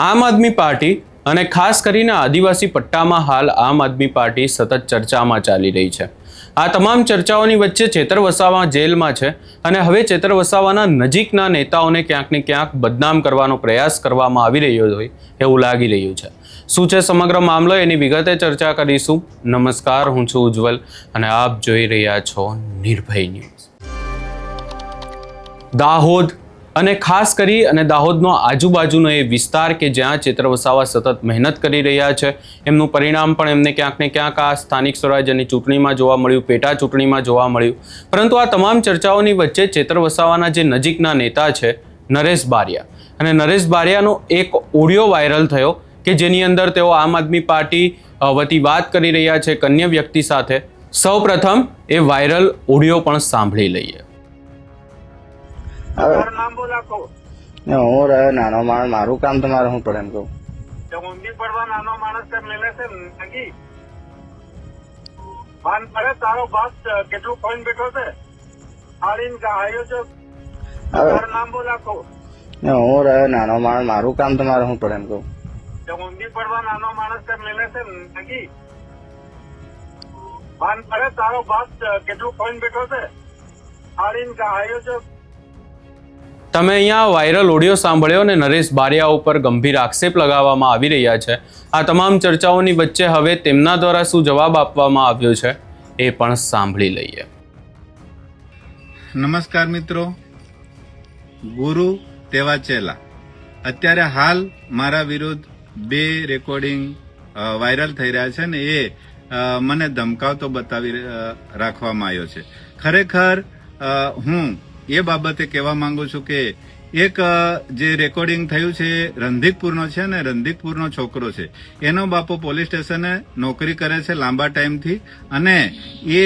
આમ આદમી પાર્ટી અને ખાસ કરીને આદિવાસી પટ્ટામાં હાલ આમ આદમી પાર્ટી સતત ચર્ચામાં ચાલી રહી છે। આ તમામ ચર્ચાઓની વચ્ચે ચેતર વસાવા જેલમાં છે અને હવે ચેતર વસાવાના નજીકના નેતાઓને ક્યાંક ને ક્યાંક બદનામ કરવાનો પ્રયાસ કરવામાં આવી રહ્યો હોય એવું લાગી રહ્યું છે। શું છે સમગ્ર મામલો એની વિગતે ચર્ચા કરીશું। નમસ્કાર, હું છું ઉજ્જવલ અને આપ જોઈ રહ્યા છો નિર્ભય ન્યૂઝ। દાહોદ અને ખાસ કરી અને દાહોદનો આજુબાજુનો એ વિસ્તાર કે જ્યાં ચેતર વસાવા સતત મહેનત કરી રહ્યા છે, એમનું પરિણામ પણ એમને ક્યાંક ને ક્યાંક આ સ્થાનિક સ્વરાજ્યની ચૂંટણીમાં જોવા મળ્યું, પેટા ચૂંટણીમાં જોવા મળ્યું। પરંતુ આ તમામ ચર્ચાઓની વચ્ચે ચેતર વસાવાના જે નજીકના નેતા છે નરેશ બારિયા, અને નરેશ બારિયાનો એક ઓડિયો વાયરલ થયો કે જેની અંદર તેઓ આમ આદમી પાર્ટી વતી વાત કરી રહ્યા છે એક અન્ય વ્યક્તિ સાથે। સૌપ્રથમ એ વાયરલ ઓડિયો પણ સાંભળી લઈએ। નામ બોલા કહો હું રહ્યો નાનો માણસ, મારું કામ તમારે શું પડે એમ કહું? ઊંધી પડવા નાનો માણસ તેમ લઈ લેશે નગી ભાન પડે તારો બાપ કેટલું ખોઈને બેઠો છે આડીને આવ્યો છો। નામ બોલા કહો હું રહ્યો નાનો માણસ, મારું કામ તમારે શું પડે એમ કહું? ઊંધી પડવા નાનો માણસ તેમ લઈ લેશે નગી ભાન પડે તારો બાપ કેટલું ખોઈને બેઠો છે આડીને આવ્યો છો। તમે અહીંયા વાયરલ ઓડિયો સાંભળ્યો અને નરેશ બારિયા ઉપર ગંભીર આક્ષેપ લગાવવામાં આવી રહ્યા છે। આ તમામ ચર્ચાઓની વચ્ચે હવે તેમના દ્વારા શું જવાબ આપવામાં આવ્યો છે એ પણ સાંભળી લઈએ। નમસ્કાર મિત્રો, ગુરુ તેવા ચેલા। અત્યારે હાલ મારા વિરુદ્ધ 2 રેકોર્ડિંગ વાયરલ થઈ રહ્યા છે ને એ મને ધમકાવતો બતાવી રાખવામાં આવ્યો છે। ખરેખર હું એ બાબતે કહેવા માંગુ છું કે એક જે રેકોર્ડિંગ થયું છે રંધીકપુરનો છે ને રંધીકપુરનો છોકરો છે, એનો બાપો પોલીસ સ્ટેશને નોકરી કરે છે લાંબા ટાઈમથી, અને એ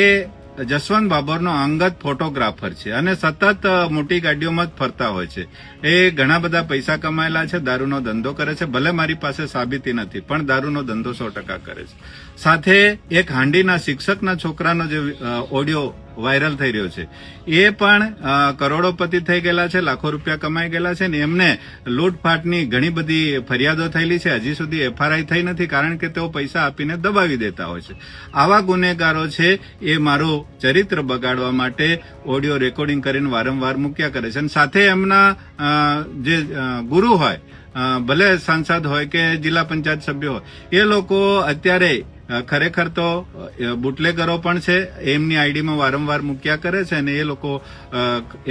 જસવંત બાબરનો અંગત ફોટોગ્રાફર છે અને સતત મોટી ગાડીઓમાં જ ફરતા હોય છે। એ ઘણા બધા પૈસા કમાયેલા છે, દારૂનો ધંધો કરે છે, ભલે મારી પાસે સાબિતી નથી પણ દારૂનો ધંધો 100% કરે છે। સાથે એક હાંડીના શિક્ષકના છોકરાનો જે ઓડિયો વાયરલ થઈ રહ્યો છે એ પણ કરોડોપતિ થઈ ગયેલા છે, લાખો રૂપિયા કમાઈ ગયેલા છે ને એમને લૂંટફાટની ઘણી બધી ફરિયાદો થયેલી છે, હજી સુધી FRI થઈ નથી કારણ કે તેઓ પૈસા આપીને દબાવી દેતા હોય છે। આવા ગુનેગારો છે એ મારું ચરિત્ર બગાડવા માટે ઓડિયો રેકોર્ડિંગ કરીને વારંવાર મૂક્યા કરે છે, અને સાથે એમના જે ગુરુ હોય, ભલે સાંસદ હોય કે જિલ્લા પંચાયત સભ્ય હોય, એ લોકો અત્યારે ખરેખર તો બુટલેગરો પણ છે, એમની આઈડીમાં વારંવાર મૂક્યા કરે છે અને એ લોકો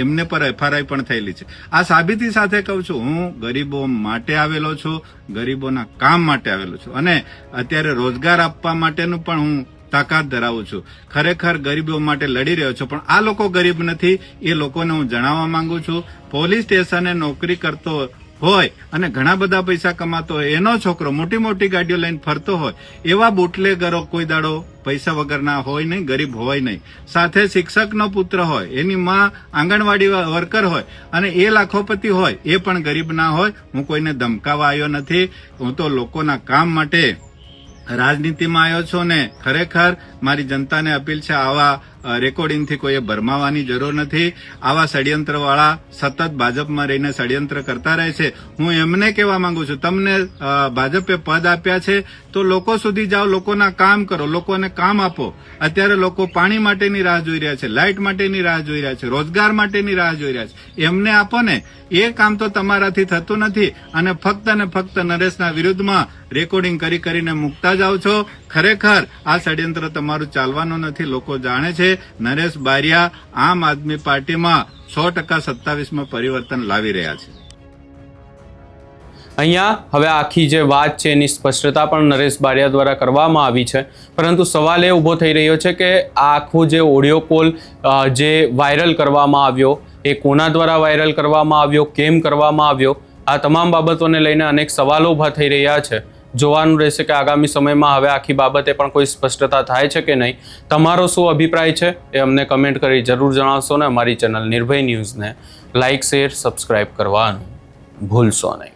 એમને પર FRI પણ થયેલી છે। આ સાબિતી સાથે કહું છું, હું ગરીબો માટે આવેલો છું, ગરીબોના કામ માટે આવેલો છું અને અત્યારે રોજગાર આપવા માટેનું પણ હું તાકાત ધરાવું છું। ખરેખર ગરીબો માટે લડી રહ્યો છું, પણ આ લોકો ગરીબ નથી એ લોકોને હું જણાવવા માંગુ છું। પોલીસ સ્ટેશને નોકરી કરતો હોય અને ઘણા બધા પૈસા કમાતો હોય, એનો છોકરો મોટી મોટી ગાડીઓ લઈને ફરતો હોય, એવા બુટલેગરો કોઈ દાડો પૈસા વગરના હોય નહીં, ગરીબ હોય નહીં। સાથે શિક્ષકનો પુત્ર હોય, એની માં આંગણવાડી વર્કર હોય અને એ લાખોપતિ હોય, એ પણ ગરીબ ના હોય। હું કોઈને ધમકાવા આવ્યો નથી, હું તો લોકોના કામ માટે રાજનીતિમાં આવ્યો છું ને ખરેખર મારી જનતાને અપીલ છે, આવા રેકોર્ડિંગથી કોઈએ ભરમાવાની જરૂર નથી। આવા ષડયંત્રવાળા સતત ભાજપમાં રહીને ષડયંત્ર કરતા રહે છે। હું એમને કહેવા માંગુ છું, તમને ભાજપે પદ આપ્યા છે તો લોકો સુધી જાઓ, લોકોના કામ કરો, લોકોને કામ આપો। અત્યારે લોકો પાણી માટેની રાહ જોઈ રહ્યા છે, લાઇટ માટેની રાહ જોઈ રહ્યા છે, રોજગાર માટેની રાહ જોઈ રહ્યા છે, એમને આપો ને। એ કામ તો તમારાથી થતું નથી અને ફક્ત ને ફક્ત નરેશના વિરુદ્ધમાં રેકોર્ડિંગ કરીને મૂકતા જાઓ છો। ખરેખર આ ષડયંત્ર તમારું ચાલવાનું નથી, લોકો જાણે છે। નરેશ બારિયા આમ આદમી પાર્ટીમાં 100% 27માં પરિવર્તન લાવી રહ્યા છે। અહીંયા હવે આખી જે વાત છે એની સ્પષ્ટતા પણ નરેશ બારિયા દ્વારા કરવામાં આવી છે, પરંતુ સવાલ એ ઊભો થઈ રહ્યો છે કે આ આખો જે ઓડિયો કોલ જે વાયરલ કરવામાં આવ્યો એ કોના દ્વારા વાયરલ કરવામાં આવ્યો, કેમ કરવામાં આવ્યો, આ તમામ બાબતોને લઈને અનેક સવાલો ઊભા થઈ રહ્યા છે। જોવાનું રહેશે કે આગામી સમયમાં હવે આખી બાબતે પણ કોઈ સ્પષ્ટતા થાય છે કે નહીં। તમારો શું અભિપ્રાય છે એ અમને કમેન્ટ કરી જરૂર જણાવશો ને અમારી ચેનલ નિર્ભય ન્યૂઝને લાઇક, શેર, સબસ્ક્રાઇબ કરવાનું ભૂલશો નહીં।